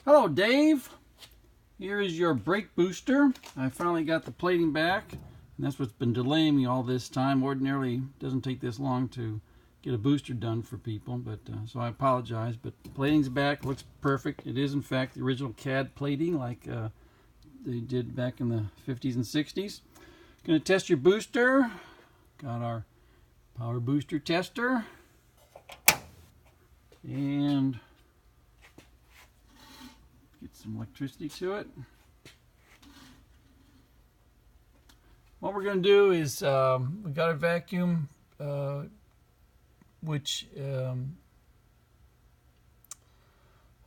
Hello, Dave. Here is your brake booster. I finally got the plating back, and that's what's been delaying me all this time. Ordinarily, it doesn't take this long to get a booster done for people, but so I apologize. But the plating's back, looks perfect. It is, in fact, the original CAD plating like they did back in the 50s and 60s. Going to test your booster. Got our power booster tester. And get some electricity to it. What we're going to do is we got a vacuum which all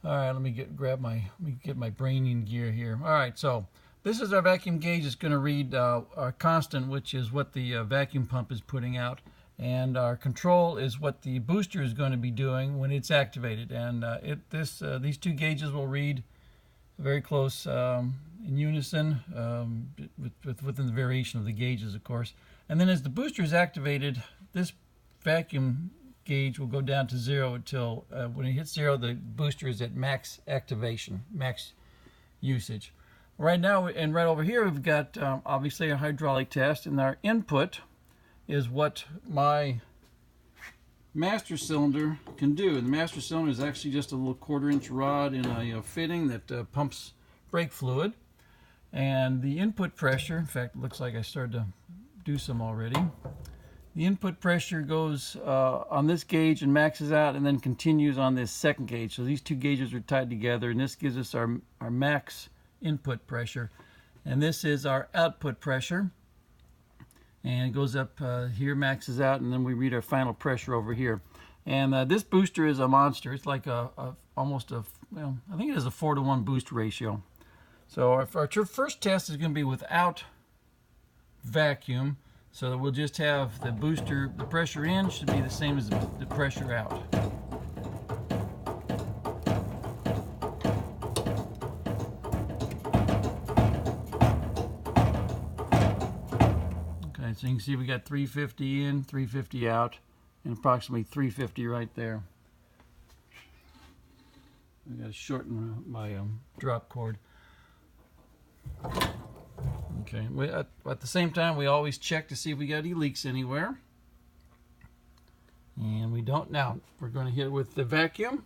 right, let me get my brain in gear here. All right, so this is our vacuum gauge. It's going to read our constant, which is what the vacuum pump is putting out, and our control is what the booster is going to be doing when it's activated. And these two gauges will read very close in unison, within the variation of the gauges, of course. And then as the booster is activated, this vacuum gauge will go down to 0 until when it hits 0, the booster is at max activation, max usage. Right now, and right over here, we've got obviously a hydraulic test, and our input is what my master cylinder can do. And the master cylinder is actually just a little 1/4-inch rod in a fitting that pumps brake fluid. And the input pressure, in fact, it looks like I started to do some already. The input pressure goes on this gauge and maxes out, and then continues on this second gauge. So these two gauges are tied together, and this gives us our max input pressure. And this is our output pressure. And it goes up here, maxes out, and then we read our final pressure over here. And this booster is a monster. It's like almost a, well, I think it is a 4-to-1 boost ratio. So our first test is going to be without vacuum. So that we'll just have the booster, the pressure in should be the same as the pressure out. Okay, so you can see we got 350 in, 350 out, and approximately 350 right there. I got to shorten my drop cord. Okay, at the same time, we always check to see if we got any leaks anywhere. And we don't now. We're going to hit it with the vacuum.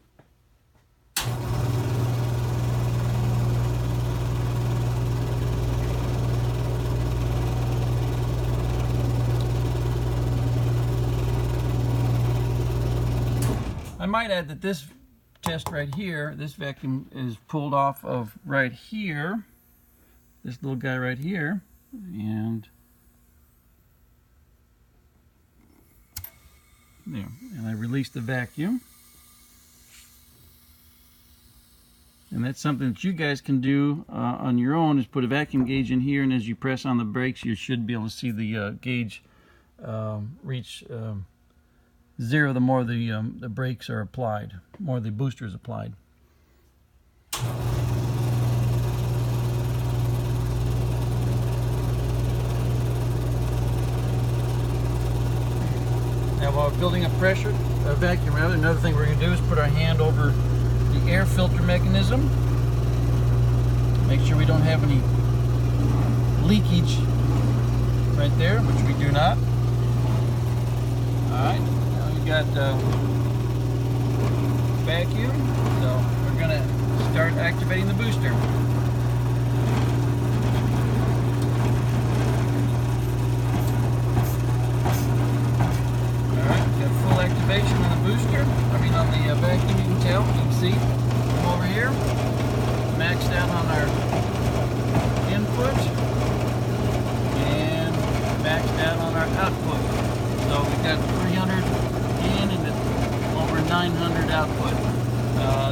I might add that this test right here, this vacuum is pulled off of right here. This little guy right here, and there, and I release the vacuum. And that's something that you guys can do on your own, is put a vacuum gauge in here, and as you press on the brakes, you should be able to see the gauge reach 0 the more the brakes are applied, the more the booster is applied. Now, while building up pressure, vacuum rather, another thing we're going to do is put our hand over the air filter mechanism. Make sure we don't have any leakage right there, which we do not. Alright, now we've got vacuum, so we're going to start activating the booster. Activation on the booster, on the vacuum, you can tell, you can see from over here, maxed out on our input, and maxed out on our output. So we've got 300 in and over 900 output.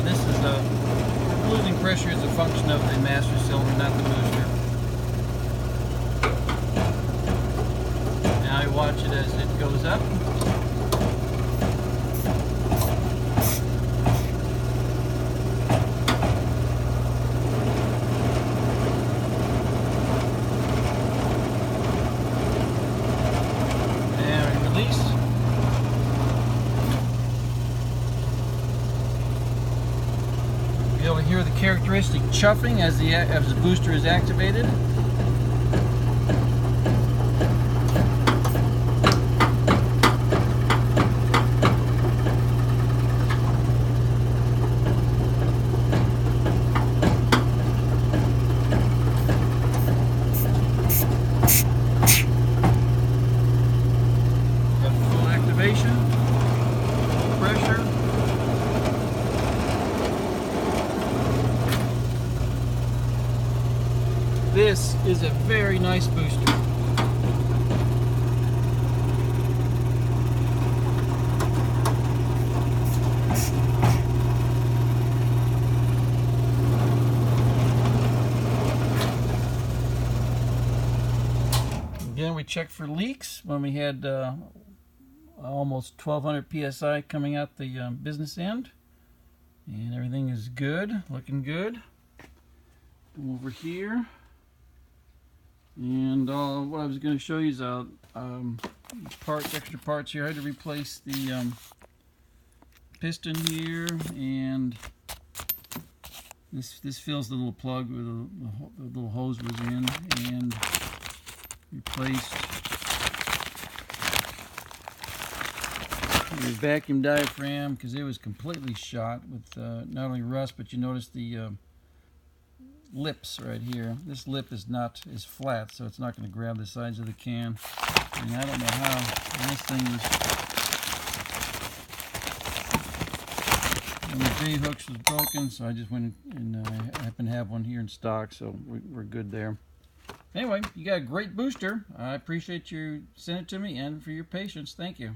This is losing pressure is a function of the master cylinder, not the booster. Now I watch it as it goes up. hear the characteristic chuffing as the booster is activated. Got full activation, pressure. This is a very nice booster. Again, we checked for leaks when we had almost 1200 psi coming out the business end, and everything is good, looking good. Come over here. And what I was going to show you is extra parts here. I had to replace the piston here, and this fills the little plug where the little hose was in, and replaced the vacuum diaphragm because it was completely shot with not only rust, but you notice the lips right here. This lip is flat, so it's not going to grab the sides of the can. And I don't know how this thing was. And the J hooks was broken, so I just went and I happen to have one here in stock, so we're good there. Anyway, you got a great booster. I appreciate you sending it to me and for your patience. Thank you.